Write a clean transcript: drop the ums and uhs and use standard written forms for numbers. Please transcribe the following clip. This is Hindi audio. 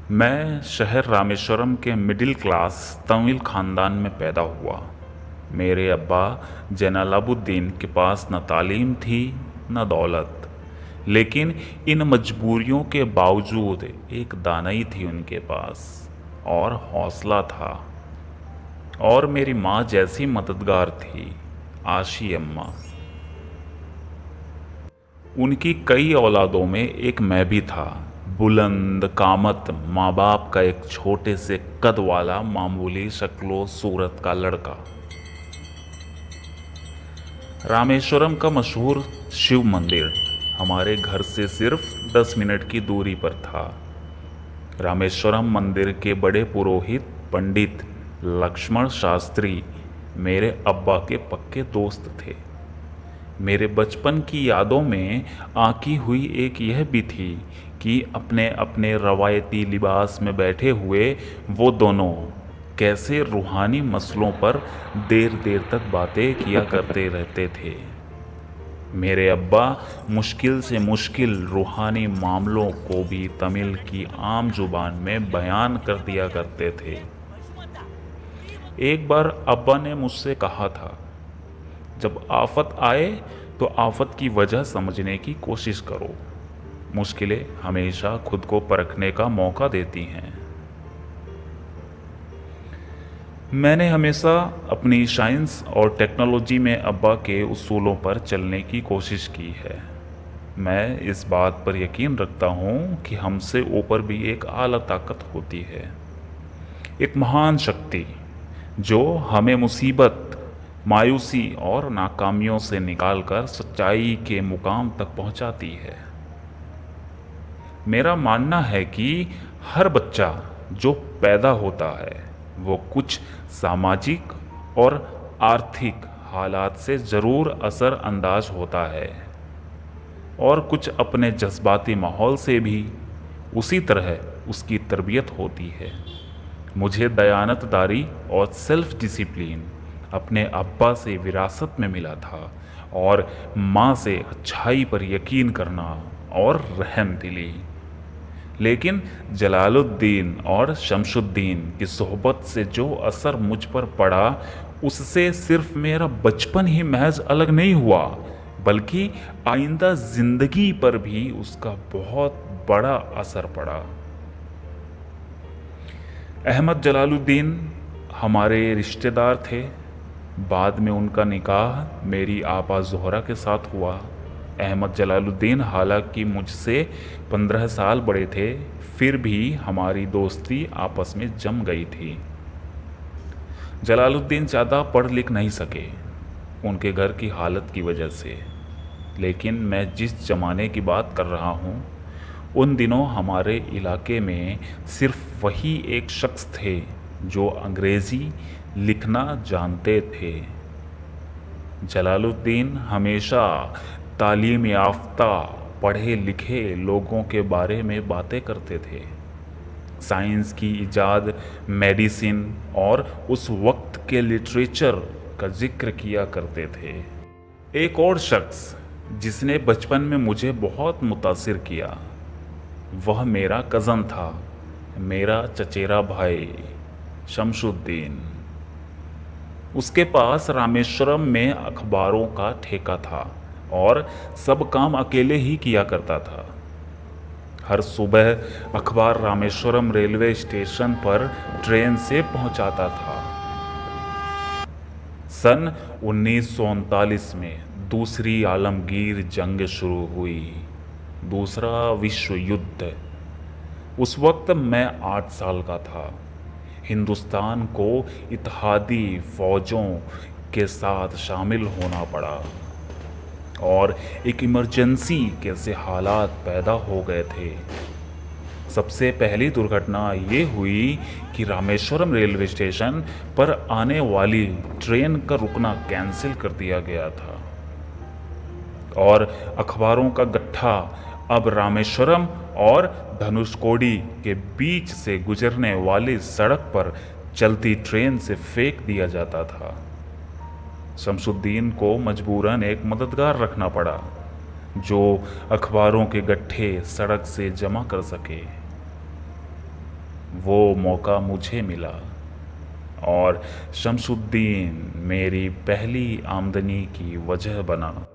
मैं शहर रामेश्वरम के मिडिल क्लास तमिल ख़ानदान में पैदा हुआ। मेरे अब्बा जैनलाबुद्दीन के पास न तालीम थी न दौलत, लेकिन इन मजबूरियों के बावजूद एक दानई थी उनके पास और हौसला था। और मेरी माँ जैसी मददगार थी, आशी अम्मा। उनकी कई औलादों में एक मैं भी था, बुलंद कामत माँ बाप का एक छोटे से कद वाला मामूली शक्लो सूरत का लड़का। रामेश्वरम का मशहूर शिव मंदिर हमारे घर से सिर्फ 10 मिनट की दूरी पर था। रामेश्वरम मंदिर के बड़े पुरोहित पंडित लक्ष्मण शास्त्री मेरे अब्बा के पक्के दोस्त थे। मेरे बचपन की यादों में आकी हुई एक यह भी थी कि अपने अपने रवायती लिबास में बैठे हुए वो दोनों कैसे रूहानी मसलों पर देर देर तक बातें किया करते रहते थे। मेरे अब्बा मुश्किल से मुश्किल रूहानी मामलों को भी तमिल की आम जुबान में बयान कर दिया करते थे। एक बार अब्बा ने मुझसे कहा था, जब आफत आए तो आफत की वजह समझने की कोशिश करो। मुश्किलें हमेशा खुद को परखने का मौका देती हैं। मैंने हमेशा अपनी साइंस और टेक्नोलॉजी में अब्बा के उसूलों पर चलने की कोशिश की है। मैं इस बात पर यकीन रखता हूँ कि हमसे ऊपर भी एक आला ताकत होती है, एक महान शक्ति जो हमें मुसीबत, मायूसी और नाकामियों से निकालकर सच्चाई के मुकाम तक पहुंचाती है। मेरा मानना है कि हर बच्चा जो पैदा होता है वो कुछ सामाजिक और आर्थिक हालात से ज़रूर असर अंदाज होता है और कुछ अपने जज्बाती माहौल से भी। उसी तरह उसकी तरबियत होती है। मुझे दयानतदारी और सेल्फ डिसिप्लिन अपने अब्बा से विरासत में मिला था और माँ से अच्छाई पर यकीन करना और रहम दिली। लेकिन जलालुद्दीन और शमशुद्दीन की सोहबत से जो असर मुझ पर पड़ा, उससे सिर्फ मेरा बचपन ही महज अलग नहीं हुआ, बल्कि आइंदा ज़िंदगी पर भी उसका बहुत बड़ा असर पड़ा। अहमद जलालुद्दीन हमारे रिश्तेदार थे। बाद में उनका निकाह मेरी आपा ज़ोहरा के साथ हुआ। अहमद जलालुद्दीन हालांकि मुझसे 15 साल बड़े थे, फिर भी हमारी दोस्ती आपस में जम गई थी। जलालुद्दीन ज़्यादा पढ़ लिख नहीं सके उनके घर की हालत की वजह से, लेकिन मैं जिस ज़माने की बात कर रहा हूँ, उन दिनों हमारे इलाके में सिर्फ वही एक शख्स थे जो अंग्रेज़ी लिखना जानते थे। जलालुद्दीन हमेशा तालीम याफ्ता पढ़े लिखे लोगों के बारे में बातें करते थे। साइंस की इजाद, मेडिसिन और उस वक्त के लिटरेचर का जिक्र किया करते थे। एक और शख्स जिसने बचपन में मुझे बहुत मुतासिर किया, वह मेरा कज़न था, मेरा चचेरा भाई शमशुद्दीन। उसके पास रामेश्वरम में अखबारों का ठेका था और सब काम अकेले ही किया करता था। हर सुबह अखबार रामेश्वरम रेलवे स्टेशन पर ट्रेन से पहुंचाता था। सन 1939 में दूसरी आलमगीर जंग शुरू हुई, दूसरा विश्व युद्ध। उस वक्त मैं 8 साल का था। हिंदुस्तान को इत्तेहादी फ़ौजों के साथ शामिल होना पड़ा और एक इमरजेंसी कैसे हालात पैदा हो गए थे। सबसे पहली दुर्घटना ये हुई कि रामेश्वरम रेलवे स्टेशन पर आने वाली ट्रेन का रुकना कैंसिल कर दिया गया था और अखबारों का गट्ठा अब रामेश्वरम और धनुषकोडी के बीच से गुजरने वाली सड़क पर चलती ट्रेन से फेंक दिया जाता था। शमशुद्दीन को मजबूरन एक मददगार रखना पड़ा जो अखबारों के गट्ठे सड़क से जमा कर सके। वो मौका मुझे मिला और शमसुद्दीन मेरी पहली आमदनी की वजह बना।